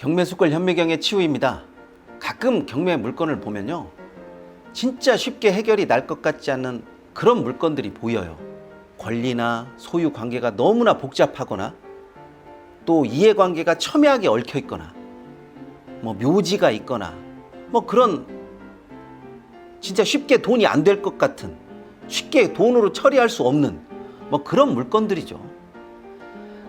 경매수걸 현미경의 치우입니다. 가끔 경매 물건을 보면요, 진짜 쉽게 해결이 날 것 같지 않는 그런 물건들이 보여요. 권리나 소유 관계가 너무나 복잡하거나 또 이해관계가 첨예하게 얽혀 있거나 묘지가 있거나 그런 진짜 쉽게 돈이 안 될 것 같은, 쉽게 돈으로 처리할 수 없는 그런 물건들이죠.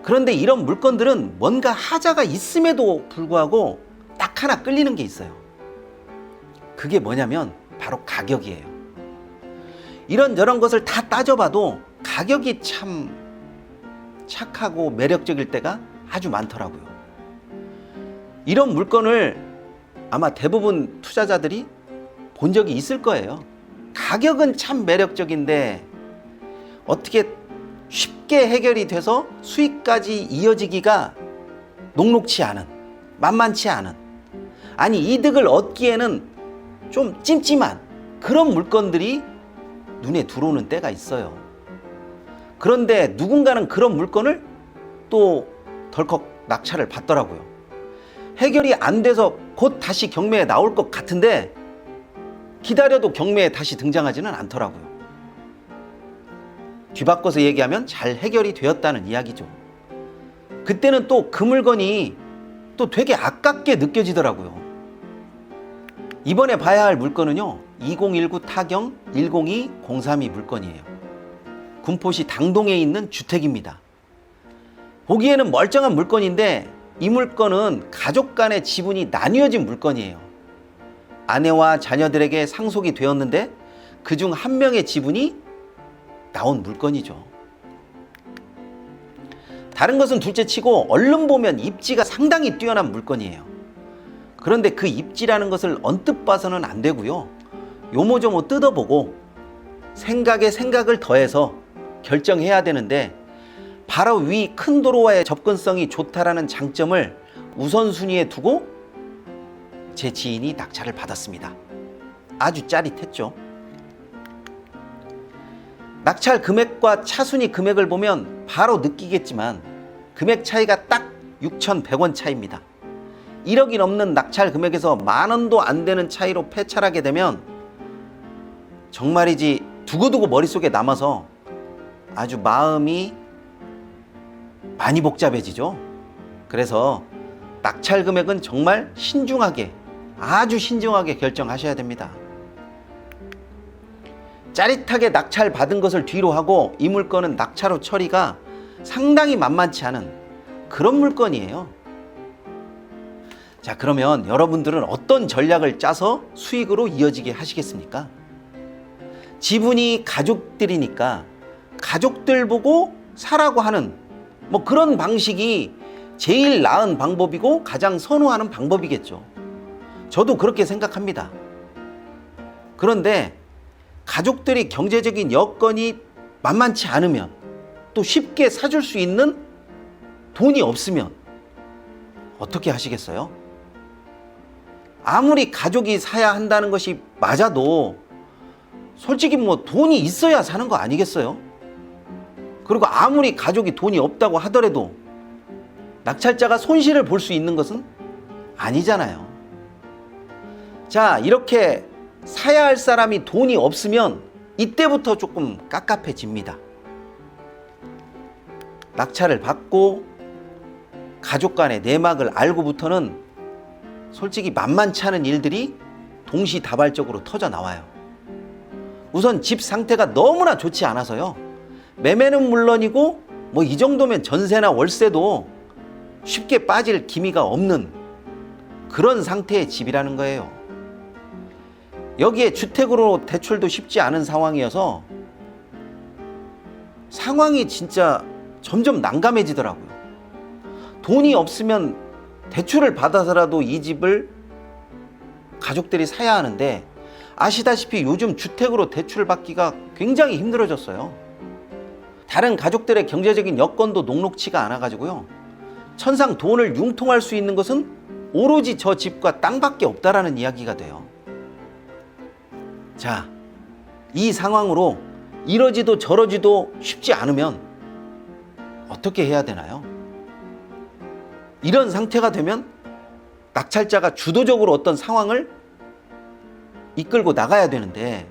그런데 이런 물건들은 뭔가 하자가 있음에도 불구하고 딱 하나 끌리는 게 있어요. 그게 뭐냐면 바로 가격이에요. 이런저런 것을 다 따져봐도 가격이 참 착하고 매력적일 때가 아주 많더라고요. 이런 물건을 아마 대부분 투자자들이 본 적이 있을 거예요. 가격은 참 매력적인데 어떻게 쉽게 해결이 돼서 수익까지 이어지기가 녹록치 않은, 만만치 않은, 아니 이득을 얻기에는 좀 찜찜한 그런 물건들이 눈에 들어오는 때가 있어요. 그런데 누군가는 그런 물건을 또 덜컥 낙찰을 받더라고요. 해결이 안 돼서 곧 다시 경매에 나올 것 같은데 기다려도 경매에 다시 등장하지는 않더라고요. 뒤바꿔서 얘기하면 잘 해결이 되었다는 이야기죠. 그때는 또 그 물건이 또 되게 아깝게 느껴지더라고요. 이번에 봐야 할 물건은요, 2019 타경 102-032 물건이에요. 군포시 당동에 있는 주택입니다. 보기에는 멀쩡한 물건인데 이 물건은 가족 간의 지분이 나뉘어진 물건이에요. 아내와 자녀들에게 상속이 되었는데 그중 한 명의 지분이 나온 물건이죠. 다른 것은 둘째치고 얼른 보면 입지가 상당히 뛰어난 물건이에요. 그런데 그 입지라는 것을 언뜻 봐서는 안 되고요, 요모조모 뜯어보고 생각에 생각을 더해서 결정해야 되는데 바로 위 큰 도로와의 접근성이 좋다라는 장점을 우선순위에 두고 제 지인이 낙찰을 받았습니다. 아주 짜릿했죠. 낙찰 금액과 차순위 금액을 보면 바로 느끼겠지만 금액 차이가 딱 6,100원 차이입니다. 1억이 넘는 낙찰 금액에서 만원도 안 되는 차이로 패찰하게 되면 정말이지 두고두고 머릿속에 남아서 아주 마음이 많이 복잡해지죠. 그래서 낙찰 금액은 정말 신중하게, 아주 신중하게 결정하셔야 됩니다. 짜릿하게 낙찰 받은 것을 뒤로 하고 이 물건은 낙찰 후 처리가 상당히 만만치 않은 그런 물건이에요. 자, 그러면 여러분들은 어떤 전략을 짜서 수익으로 이어지게 하시겠습니까? 지분이 가족들이니까 가족들 보고 사라고 하는 그런 방식이 제일 나은 방법이고 가장 선호하는 방법이겠죠. 저도 그렇게 생각합니다. 그런데 가족들이 경제적인 여건이 만만치 않으면, 또 쉽게 사줄 수 있는 돈이 없으면 어떻게 하시겠어요? 아무리 가족이 사야 한다는 것이 맞아도 솔직히 돈이 있어야 사는 거 아니겠어요? 그리고 아무리 가족이 돈이 없다고 하더라도 낙찰자가 손실을 볼 수 있는 것은 아니잖아요. 자, 이렇게 사야 할 사람이 돈이 없으면 이때부터 조금 깝깝해집니다. 낙찰을 받고 가족 간의 내막을 알고부터는 솔직히 만만치 않은 일들이 동시다발적으로 터져 나와요. 우선 집 상태가 너무나 좋지 않아서요, 매매는 물론이고 이 정도면 전세나 월세도 쉽게 빠질 기미가 없는 그런 상태의 집이라는 거예요. 여기에 주택으로 대출도 쉽지 않은 상황이어서 상황이 진짜 점점 난감해지더라고요. 돈이 없으면 대출을 받아서라도 이 집을 가족들이 사야 하는데 아시다시피 요즘 주택으로 대출을 받기가 굉장히 힘들어졌어요. 다른 가족들의 경제적인 여건도 녹록치가 않아가지고요, 천상 돈을 융통할 수 있는 것은 오로지 저 집과 땅밖에 없다라는 이야기가 돼요. 자, 이 상황으로 이러지도 저러지도 쉽지 않으면 어떻게 해야 되나요? 이런 상태가 되면 낙찰자가 주도적으로 어떤 상황을 이끌고 나가야 되는데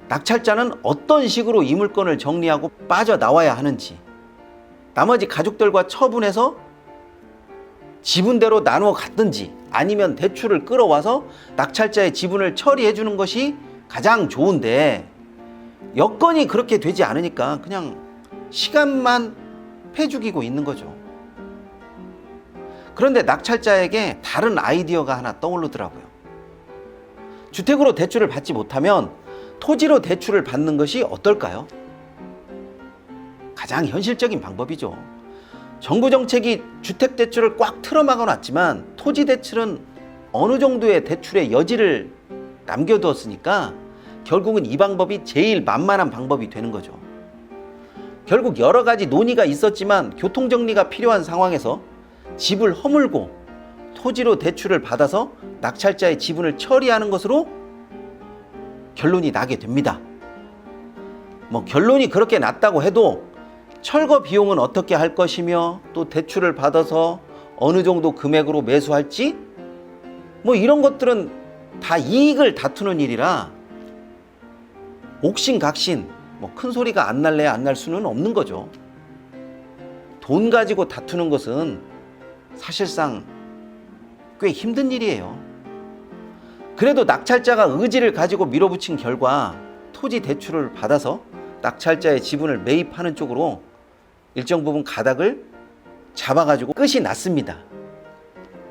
낙찰자는 어떤 식으로 이 물건을 정리하고 빠져나와야 하는지, 나머지 가족들과 처분해서 지분대로 나누어 갔든지 아니면 대출을 끌어와서 낙찰자의 지분을 처리해 주는 것이 가장 좋은데 여건이 그렇게 되지 않으니까 그냥 시간만 패죽이고 있는 거죠. 그런데 낙찰자에게 다른 아이디어가 하나 떠오르더라고요. 주택으로 대출을 받지 못하면 토지로 대출을 받는 것이 어떨까요? 가장 현실적인 방법이죠. 정부 정책이 주택 대출을 꽉 틀어막아 놨지만 토지 대출은 어느 정도의 대출의 여지를 남겨두었으니까 결국은 이 방법이 제일 만만한 방법이 되는 거죠. 결국 여러 가지 논의가 있었지만 교통정리가 필요한 상황에서 집을 허물고 토지로 대출을 받아서 낙찰자의 지분을 처리하는 것으로 결론이 나게 됩니다. 결론이 그렇게 났다고 해도 철거 비용은 어떻게 할 것이며 또 대출을 받아서 어느 정도 금액으로 매수할지 이런 것들은 다 이익을 다투는 일이라 옥신각신 큰 소리가 안 날래야 안 날 수는 없는 거죠. 돈 가지고 다투는 것은 사실상 꽤 힘든 일이에요. 그래도 낙찰자가 의지를 가지고 밀어붙인 결과 토지 대출을 받아서 낙찰자의 지분을 매입하는 쪽으로 일정 부분 가닥을 잡아가지고 끝이 났습니다.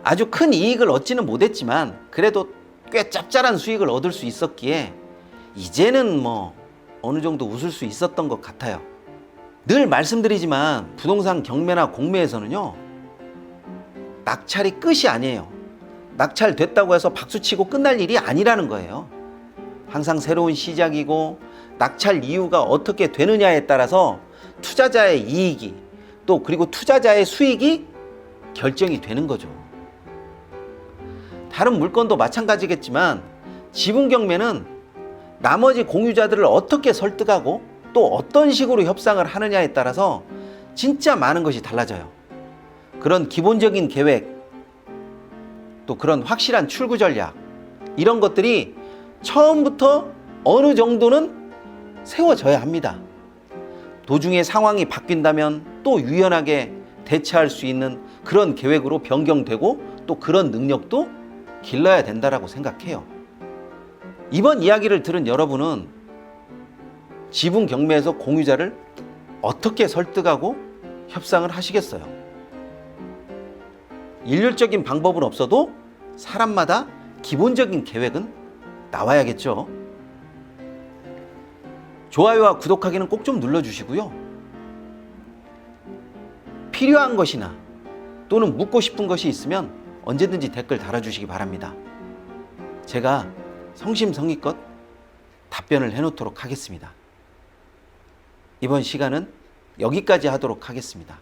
아주 큰 이익을 얻지는 못했지만 그래도 꽤 짭짤한 수익을 얻을 수 있었기에 이제는 어느 정도 웃을 수 있었던 것 같아요. 늘 말씀드리지만 부동산 경매나 공매에서는요, 낙찰이 끝이 아니에요. 낙찰됐다고 해서 박수치고 끝날 일이 아니라는 거예요. 항상 새로운 시작이고 낙찰 이유가 어떻게 되느냐에 따라서 투자자의 이익이 또 그리고 투자자의 수익이 결정이 되는 거죠. 다른 물건도 마찬가지겠지만 지분 경매는 나머지 공유자들을 어떻게 설득하고 또 어떤 식으로 협상을 하느냐에 따라서 진짜 많은 것이 달라져요. 그런 기본적인 계획, 또 그런 확실한 출구 전략, 이런 것들이 처음부터 어느 정도는 세워져야 합니다. 도중에 상황이 바뀐다면 또 유연하게 대처할 수 있는 그런 계획으로 변경되고 또 그런 능력도 길러야 된다라고 생각해요. 이번 이야기를 들은 여러분은 지분 경매에서 공유자를 어떻게 설득하고 협상을 하시겠어요? 일률적인 방법은 없어도 사람마다 기본적인 계획은 나와야겠죠. 좋아요와 구독하기는 꼭 좀 눌러주시고요. 필요한 것이나 또는 묻고 싶은 것이 있으면 언제든지 댓글 달아주시기 바랍니다. 제가 성심성의껏 답변을 해놓도록 하겠습니다. 이번 시간은 여기까지 하도록 하겠습니다.